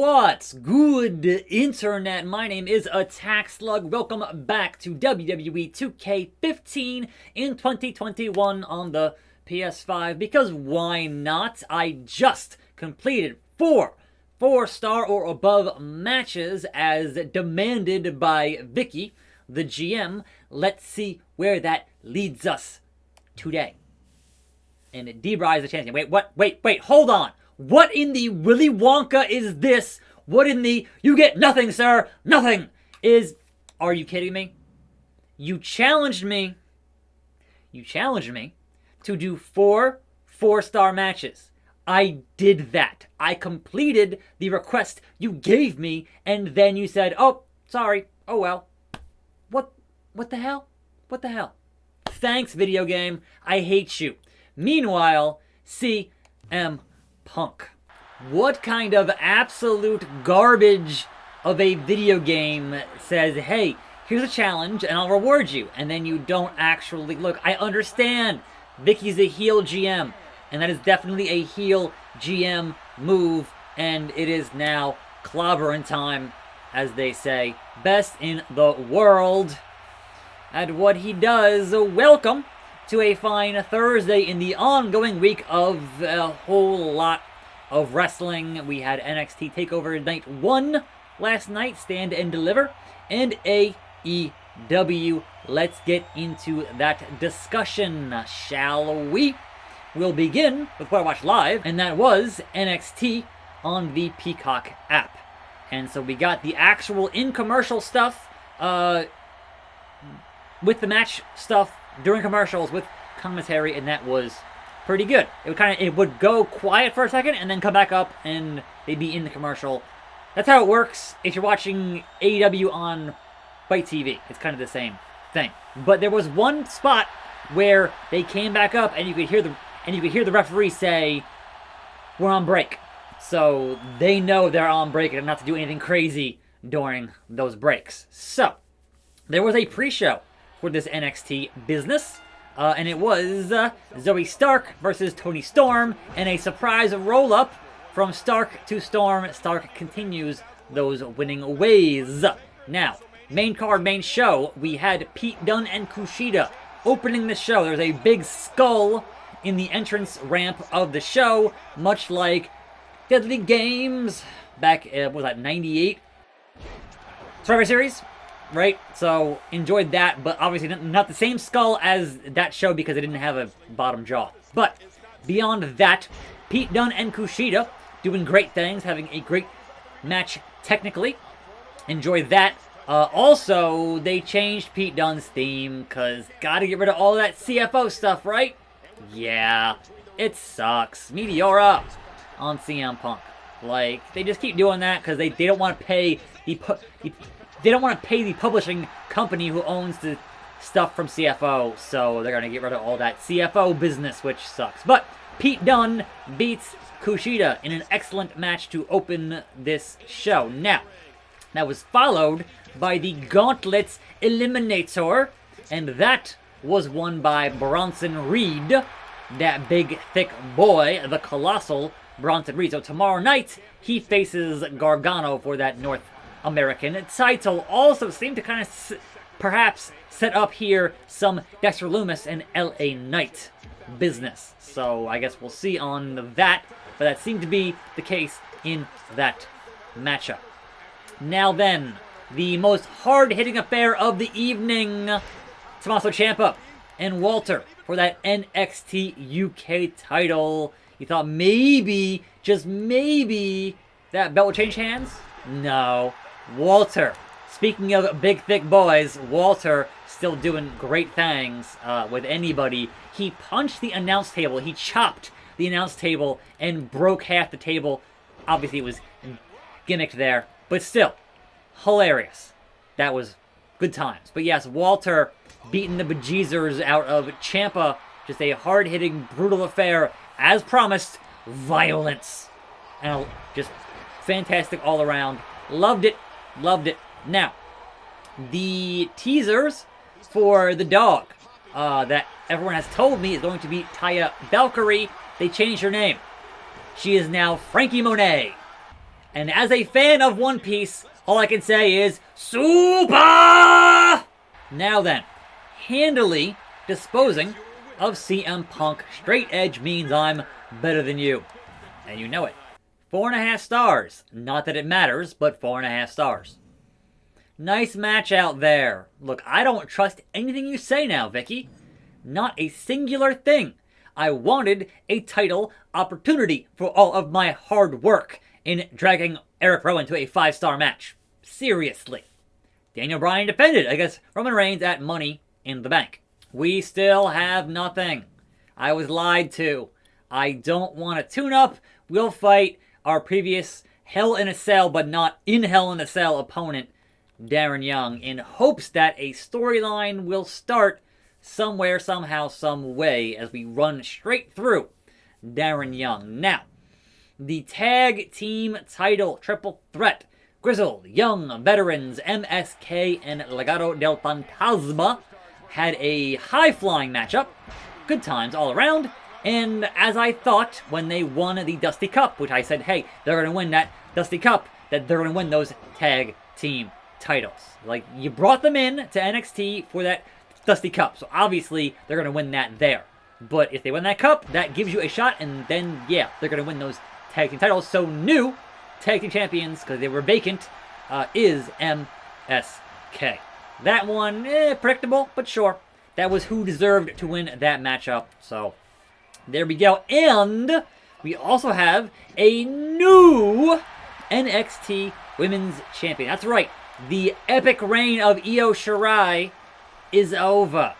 What's good, internet? My name is attackslug. Welcome back to WWE 2K15 in 2021 on the PS5. Because why not? I just completed four-star or above matches as demanded by Vicky, the GM. Let's see where that leads us today. And D-Bry is the champion. Wait, hold on. What in the Willy Wonka is this? What in the, you get nothing, sir, nothing is, are you kidding me? You challenged me to do four-star matches. I did that. I completed the request you gave me, and then you said, oh, sorry, oh well. What the hell? What the hell? Thanks, video game. I hate you. Meanwhile, CM Punk. What kind of absolute garbage of a video game says, hey, here's a challenge and I'll reward you, and then you don't actually look. I understand Vicky's a heel GM, and that is definitely a heel GM move, and it is now clobbering time, as they say. Best in the world at what he does. Welcome to a fine Thursday in the ongoing week of a whole lot of wrestling. We had NXT TakeOver Night 1 last night, Stand and Deliver, and AEW. Let's get into that discussion, shall we? We'll begin with what I watched live, and that was NXT on the Peacock app. And so we got the actual in-commercial stuff, with the match stuff during commercials with commentary, and that was pretty good. It would go quiet for a second and then come back up and they'd be in the commercial. That's how it works if you're watching AEW on Fight TV. It's kind of the same thing. But there was one spot where they came back up and you could hear the referee say, "We're on break." So they know they're on break and not to do anything crazy during those breaks. So there was a pre-show for this NXT business, and it was Zoey Stark versus Toni Storm, and a surprise roll-up from Stark to Storm. Stark continues those winning ways. Now, main card, main show, we had Pete Dunne and Kushida opening the show. There's a big skull in the entrance ramp of the show, much like Deadly Games back, what was that, 98? Survivor Series? Right? So, enjoyed that, but obviously not the same skull as that show because it didn't have a bottom jaw. But, beyond that, Pete Dunne and Kushida doing great things, having a great match technically. Enjoyed that. Also, they changed Pete Dunne's theme, because gotta get rid of all that CFO stuff, right? Yeah, it sucks. Meteora on CM Punk. Like, they just keep doing that because they don't want to pay they don't want to pay the publishing company who owns the stuff from CFO, so they're going to get rid of all that CFO business, which sucks. But Pete Dunne beats Kushida in an excellent match to open this show. Now, that was followed by the Gauntlet Eliminator, and that was won by Bronson Reed, that big, thick boy, the colossal Bronson Reed. So tomorrow night, he faces Gargano for that North American title. Also seemed to kind of perhaps set up here some Dexter Lumis and LA Knight business. So I guess we'll see on that, but that seemed to be the case in that matchup. Now then, the most hard-hitting affair of the evening, Tommaso Ciampa and Walter for that NXT UK title. You thought maybe, just maybe, that belt would change hands? No. Walter, speaking of big thick boys, Walter still doing great things with anybody. He punched the announce table, he chopped the announce table and broke half the table. Obviously it was gimmicked there, but still, hilarious. That was good times. But yes, Walter beating the bejeezers out of Ciampa. Just a hard-hitting, brutal affair. As promised, violence. And just fantastic all around. Loved it. Loved it. Now, the teasers for the dog that everyone has told me is going to be Taya Valkyrie. They changed her name. She is now Frankie Monet. And as a fan of One Piece, all I can say is, Super! Now then, handily disposing of CM Punk. Straight edge means I'm better than you. And you know it. 4.5 stars. Not that it matters, but 4.5 stars. Nice match out there. Look, I don't trust anything you say now, Vicky. Not a singular thing. I wanted a title opportunity for all of my hard work in dragging Eric Rowan to a 5-star match. Seriously. Daniel Bryan defended against Roman Reigns at Money in the Bank. We still have nothing. I was lied to. I don't want a tune-up. We'll fight our previous Hell in a Cell, but not in Hell in a Cell opponent, Darren Young, in hopes that a storyline will start somewhere, somehow, some way, as we run straight through Darren Young. Now, the tag team title triple threat. Grizzled, Young, Veterans, MSK, and Legado del Fantasma had a high-flying matchup. Good times all around. And as I thought when they won the Dusty Cup, which I said, hey, they're going to win that Dusty Cup, that they're going to win those tag team titles. Like, you brought them in to NXT for that Dusty Cup, so obviously they're going to win that there. But if they win that cup, that gives you a shot, and then, yeah, they're going to win those tag team titles. So new tag team champions, because they were vacant, is MSK. That one, predictable, but sure. That was who deserved to win that matchup, so there we go. And we also have a new NXT Women's Champion. That's right. The epic reign of Io Shirai is over.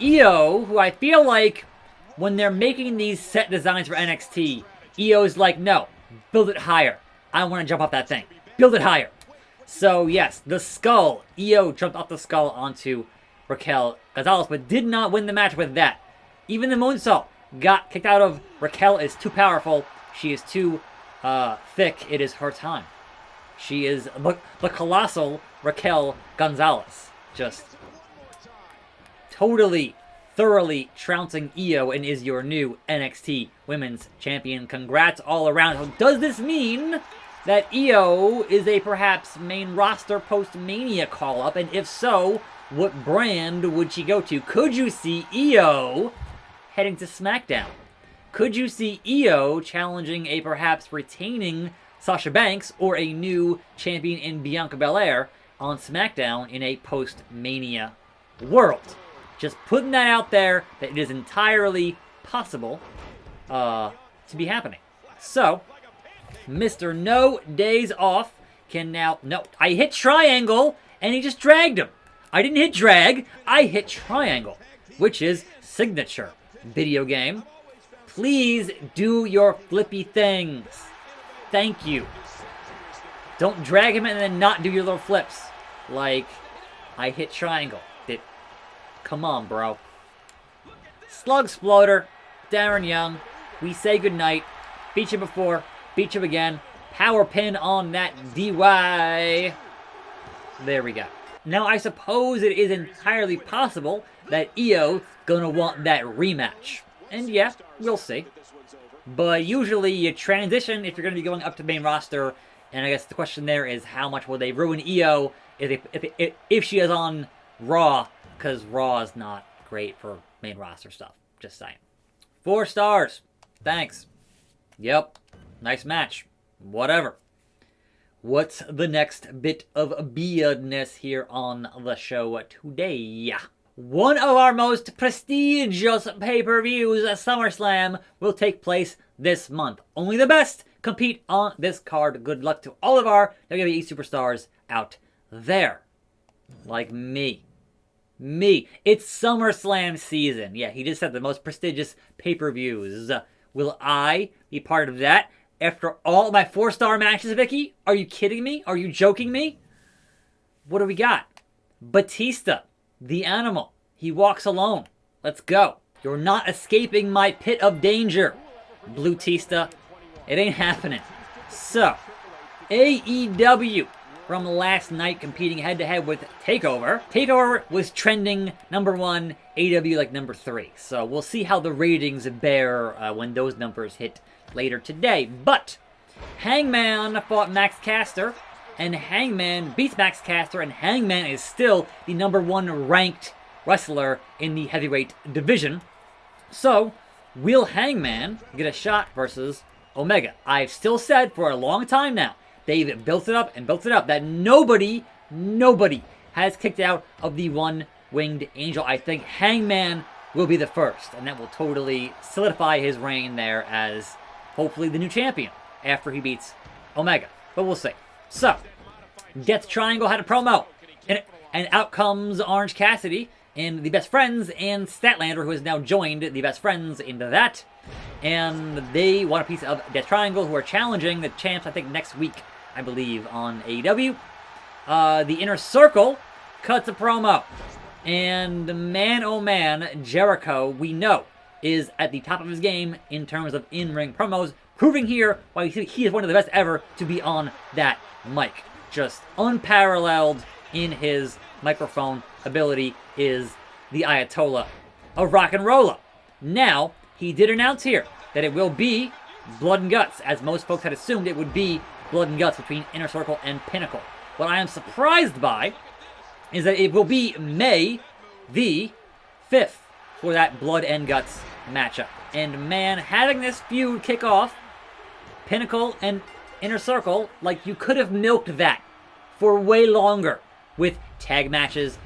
Io, who I feel like when they're making these set designs for NXT, Io's like, no, build it higher. I want to jump off that thing. Build it higher. So yes, the skull. Io jumped off the skull onto Raquel Gonzalez, but did not win the match with that. Even the moonsault got kicked out of. Raquel is too powerful. She is too thick. It is her time. She is the colossal Raquel Gonzalez. Just totally, thoroughly trouncing Io and is your new NXT Women's Champion. Congrats all around. So does this mean that Io is a perhaps main roster post-Mania call-up? And if so, what brand would she go to? Could you see Io heading to SmackDown? Could you see Io challenging a perhaps retaining Sasha Banks or a new champion in Bianca Belair on SmackDown in a post-Mania world? Just putting that out there, that it is entirely possible to be happening. So, Mr. No Days Off can now... No, I hit triangle, and he just dragged him. I didn't hit drag, I hit triangle, which is signature video game. Please do your flippy things. Thank you. Don't drag him and then not do your little flips. Like, I hit triangle. Come on, bro. Slug Sploder, Darren Young. We say goodnight. Beat you before, beat you again. Power pin on that DY. There we go. Now, I suppose it is entirely possible that Io gonna want that rematch. And yeah, we'll see. But usually you transition if you're gonna be going up to main roster. And I guess the question there is how much will they ruin Io if she is on Raw? Because Raw is not great for main roster stuff. Just saying. 4 stars. Thanks. Yep. Nice match. Whatever. What's the next bit of beardness here on the show today? One of our most prestigious pay-per-views, SummerSlam, will take place this month. Only the best compete on this card. Good luck to all of our WWE superstars out there. Like me. It's SummerSlam season. Yeah, he just said the most prestigious pay-per-views. Will I be part of that? After all my 4-star matches, Vicky? Are you kidding me? Are you joking me? What do we got? Batista, the animal. He walks alone. Let's go. You're not escaping my pit of danger, Blue Tista. It ain't happening. So, AEW from last night competing head-to-head with TakeOver. TakeOver was trending number 1, AEW like number 3. So we'll see how the ratings bear when those numbers hit later today. But Hangman fought Max Caster, and Hangman beats Max Caster, and Hangman is still the #1 ranked wrestler in the heavyweight division. So, will Hangman get a shot versus Omega? I've still said for a long time now, they've built it up and built it up, that nobody has kicked out of the one-winged angel. I think Hangman will be the first, and that will totally solidify his reign there as hopefully the new champion after he beats Omega. But we'll see. So, Death Triangle had a promo, and out comes Orange Cassidy and the Best Friends and Statlander, who has now joined the Best Friends into that. And they want a piece of Death Triangle, who are challenging the champs, I think, next week, I believe, on AEW. The Inner Circle cuts a promo. And man, oh man, Jericho, we know, is at the top of his game in terms of in-ring promos, proving here why he is one of the best ever to be on that mic. Just unparalleled in his microphone ability is the Ayatollah of Rock and Rolla. Now, he did announce here that it will be Blood and Guts, as most folks had assumed it would be Blood and Guts between Inner Circle and Pinnacle. What I am surprised by is that it will be May the 5th for that Blood and Guts matchup. And man, having this feud kick off, Pinnacle and Inner Circle, like, you could have milked that for way longer with tag matches,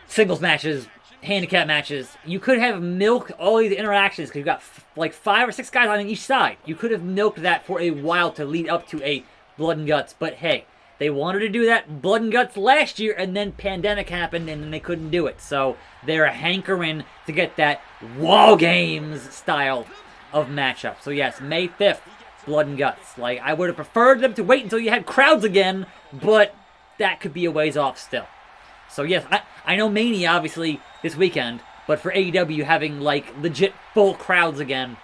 singles matches, handicap matches. You could have milked all these interactions because you've got like 5 or 6 guys on each side. You could have milked that for a while to lead up to a Blood and Guts. But hey, they wanted to do that Blood and Guts last year, and then pandemic happened, and then they couldn't do it. So they're hankering to get that Wall Games style of matchup. So yes, May 5th, Blood and Guts. Like, I would have preferred them to wait until you had crowds again, but that could be a ways off still. So yes, I know Mania, obviously, this weekend, but for AEW having, like, legit full crowds again,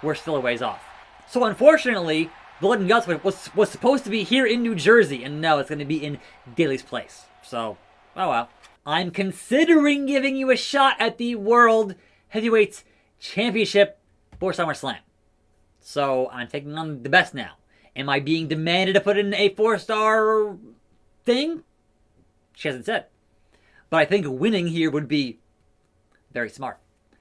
we're still a ways off. So unfortunately, Blood and Guts was supposed to be here in New Jersey, and no, it's going to be in Daly's Place. So, oh well. I'm considering giving you a shot at the World Heavyweight Championship for SummerSlam. So, I'm taking on the best now. Am I being demanded to put in a 4-star thing? She hasn't said. But I think winning here would be very smart.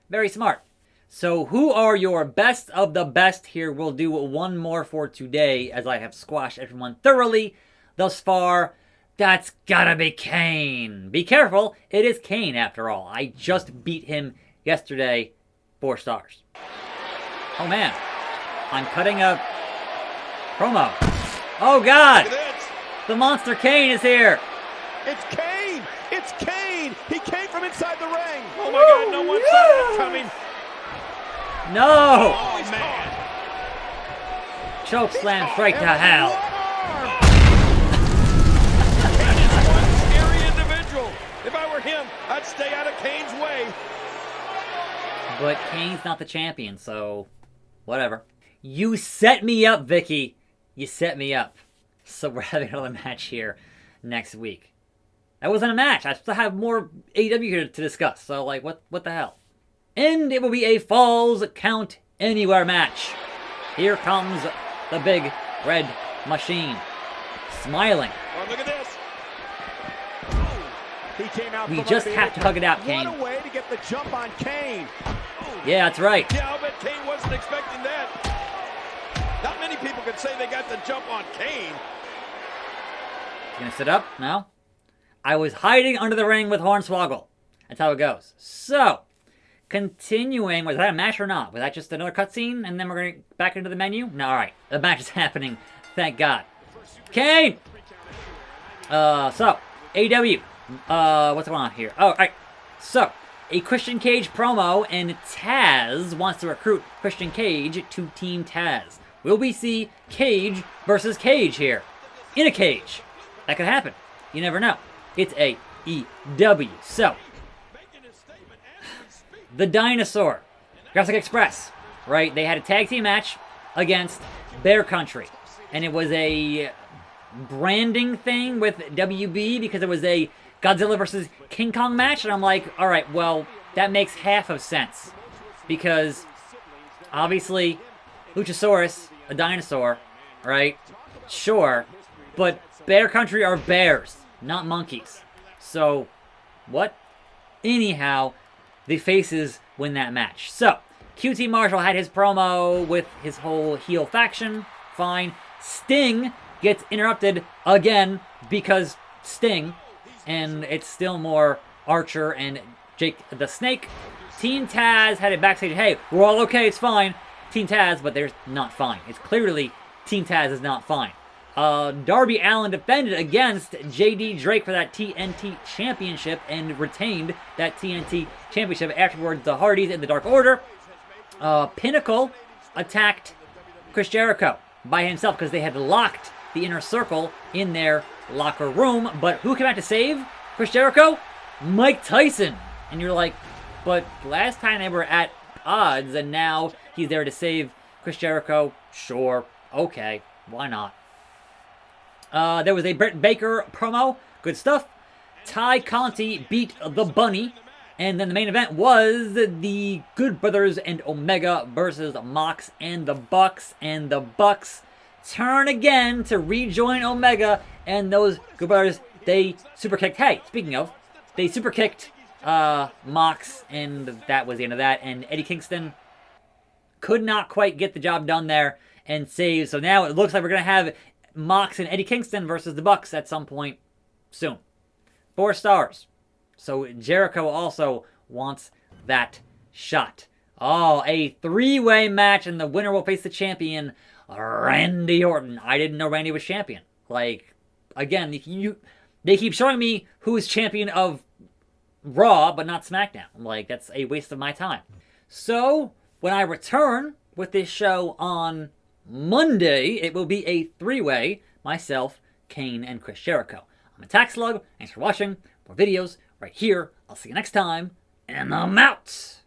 Very smart. So who are your best of the best here? We'll do one more for today as I have squashed everyone thoroughly thus far. That's gotta be Kane. Be careful, it is Kane after all. I just beat him yesterday, 4 stars. Oh man, I'm cutting a promo. Oh God, the Monster Kane is here. It's Kane! It's Kane! He came from inside the ring! Oh my God, no one saw it coming! No! Oh man! Choke slam straight to hell. Kane is one scary individual. If I were him, I'd stay out of Kane's way. But Kane's not the champion, so whatever. You set me up, Vicky. You set me up. So we're having another match here next week. That wasn't a match. I still have more AEW here to discuss. So, like, what the hell? And it will be a Falls Count Anywhere match. Here comes the big red machine. Smiling. Oh, look at this. He came out. We just have to hug it out, Kane. What a way to get the jump on Kane. Yeah, that's right. Yeah, I'll bet Kane wasn't expecting that. Not many people could say they got the jump on Kane. You gonna sit up? No? I was hiding under the ring with Hornswoggle. That's how it goes. So, continuing. Was that a match or not? Was that just another cutscene and then we're going to back into the menu? No, alright. The match is happening. Thank God. Kane! So, AEW. What's going on here? Oh, alright. So, a Christian Cage promo, and Taz wants to recruit Christian Cage to Team Taz. Will we see Cage versus Cage here? In a cage. That could happen. You never know. It's AEW. So, the Dinosaur, Jurassic Express, right? They had a tag team match against Bear Country. And it was a branding thing with WB because it was a Godzilla versus King Kong match. And I'm like, all right, well, that makes half of sense. Because, obviously, Luchasaurus a dinosaur, right? Sure, but Bear Country are bears, not monkeys. So, what? Anyhow, the faces win that match. So, QT Marshall had his promo with his whole heel faction. Fine. Sting gets interrupted again because Sting. And it's still more Archer and Jake the Snake. Team Taz had it backstage. Hey, we're all okay. It's fine. Team Taz, but they're not fine. It's clearly Team Taz is not fine. Darby Allin defended against JD Drake for that TNT Championship and retained that TNT Championship. Afterwards, the Hardys and the Dark Order. Pinnacle attacked Chris Jericho by himself because they had locked the Inner Circle in their locker room. But who came out to save Chris Jericho? Mike Tyson. And you're like, but last time they were at odds and now he's there to save Chris Jericho. Sure. Okay. Why not? There was a Britt Baker promo. Good stuff. Ty Conti beat the Bunny. And then the main event was the Good Brothers and Omega versus Mox and the Bucks. And the Bucks turn again to rejoin Omega. And those Good Brothers, they super kicked. Hey, speaking of, they super kicked Mox. And that was the end of that. And Eddie Kingston could not quite get the job done there and save. So now it looks like we're going to have Mox and Eddie Kingston versus the Bucks at some point soon. 4 stars. So Jericho also wants that shot. Oh, a 3-way match, and the winner will face the champion, Randy Orton. I didn't know Randy was champion. Like, again, they keep showing me who's champion of Raw, but not SmackDown. Like, that's a waste of my time. So, when I return with this show on Monday, it will be a 3-way, myself, Kane, and Chris Jericho. I'm attackslug. Thanks for watching. More videos right here. I'll see you next time, and I'm out.